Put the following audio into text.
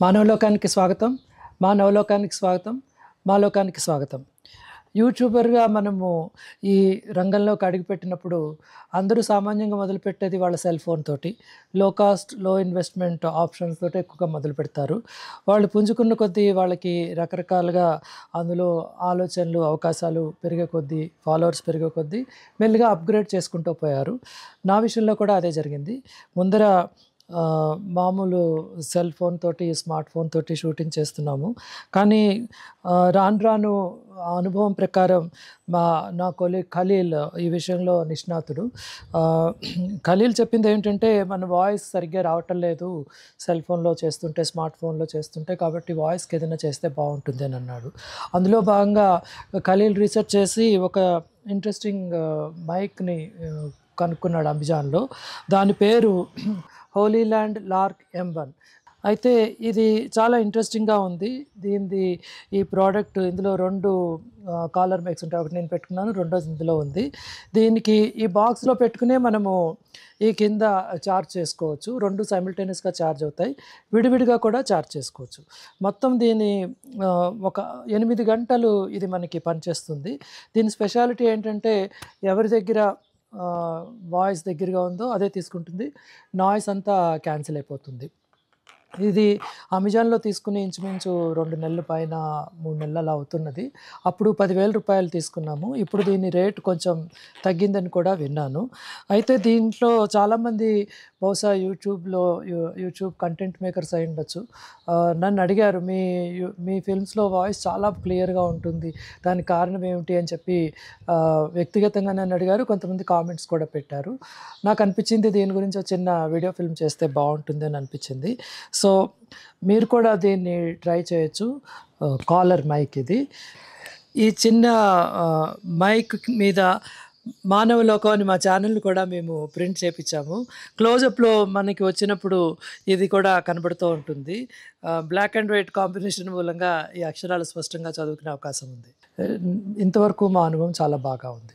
మానవలోకానికి స్వాగతం. మానవలోకానికి స్వాగతం. మాలోకానికి స్వాగతం. యూట్యూబర్‌గా మనము ఈ రంగంలోకి అడుగుపెట్టినప్పుడు అందరూ సామాన్యంగా మొదలుపెట్టేది వాళ్ళ సెల్ ఫోన్ తోటి. లో కాస్ట్, లో ఇన్వెస్ట్‌మెంట్ ఆప్షన్స్ తోటి ఎక్కువగా మొదలుపెడతారు. వాళ్ళు పుంజుకున్న కొద్దీ వాళ్ళకి రకరకాలుగా అందులో ఆలోచనలు, అవకాశాలు పెరిగే కొద్దీ, ఫాలోవర్స్ పెరిగే కొద్దీ మెల్లిగా అప్‌గ్రేడ్ చేసుకుంటూ పోయారు. నా విషయంలో కూడా అదే జరిగింది. ముందర మామూలు సెల్ ఫోన్ తోటి, స్మార్ట్ ఫోన్ తోటి షూటింగ్ చేస్తున్నాము. కానీ రాను రాను ఆ అనుభవం ప్రకారం నా కొలీగ్ ఖలీల్ ఈ విషయంలో నిష్ణాతుడు. ఆహ్, ఖలీల్ చెప్పిందేంటంటే, "మన వాయిస్ సరిగ్గా రావటం లేదు సెల్ ఫోన్‌లో చేస్తుంటే, స్మార్ట్ ఫోన్‌లో చేస్తుంటే. కాబట్టి వాయిస్‌కి ఏదైనా చేస్తే బావుంటుంది" అని అన్నాడు. అందులో భాగంగా ఖలీల్ రీసెర్చ్ చేసి ఒక ఇంట్రెస్టింగ్ మైక్‌ని కనుక్కున్నాడు అమెజాన్‌లో. దాని పేరు హోలీల్యాండ్ లార్క్ M1. అయితే ఇది చాలా ఇంట్రెస్టింగ్‌గా ఉంది. ఈ ప్రోడక్ట్ ఇందులో 2 కాలర్ మైక్స్ ఉంటాయి. ఒకటి నేను పెట్టుకున్నాను. రెండోది ఇందులో ఉంది. దీనికి ఈ బాక్స్‌లో పెట్టుకునే మనము ఈ కింద చార్జ్ చేసుకోవచ్చు. 2 సైమల్టేనియస్‌గా చార్జ్ అవుతాయి. విడివిడిగా కూడా చార్జ్ చేసుకోవచ్చు. మొత్తం ఒక 8 గంటలు ఇది మనకి పనిచేస్తుంది. దీని స్పెషాలిటీ ఏంటంటే, ఎవరి దగ్గర వాయిస్ దగ్గరగా ఉందో అదే తీసుకుంటుంది. నాయిస్ అంతా క్యాన్సిల్ అయిపోతుంది. ఇది అమెజాన్‌లో తీసుకొని ఇంచుమించు 2 నెలల పైన 3 నెలలు అలా అవుతున్నది. అప్పుడు రూ. 10,000 తీసుకున్నాము. ఇప్పుడు దీని రేట్ కొంచెం తగ్గిందని కూడా విన్నాను. అయితే దీంట్లో చాలామంది బహుశా యూట్యూబ్ కంటెంట్ మేకర్స్ అయ్యుండొచ్చు. నన్ను అడిగారు, మీ ఫిల్మ్స్‌లో వాయిస్ చాలా క్లియర్‌గా ఉంటుంది. దానికి కారణం ఏమిటి అని చెప్పి వ్యక్తిగతంగా నన్ను అడిగారు. కొంతమంది కామెంట్స్ కూడా పెట్టారు. నాకు అనిపించింది దీని గురించి ఒక చిన్న వీడియో ఫిల్మ్ చేస్తే బావుంటుందని అనిపించింది. సో, మీరు కూడా దీన్ని ట్రై చేయొచ్చు. కాలర్ మైక్ ఇది. ఈ చిన్న మైక్ మీద మానవలోకం అని మా ఛానెల్‌ని కూడా మేము ప్రింట్ చేపిచ్చాము. క్లోజప్‌లో మనకి వచ్చినప్పుడు ఇది కూడా కనబడుతూ ఉంటుంది. బ్లాక్ అండ్ వైట్ కాంబినేషన్ మూలంగా ఈ అక్షరాలు స్పష్టంగా చదువుకునే అవకాశం ఉంది. ఇంతవరకు మా అనుభవం చాలా బాగా ఉంది.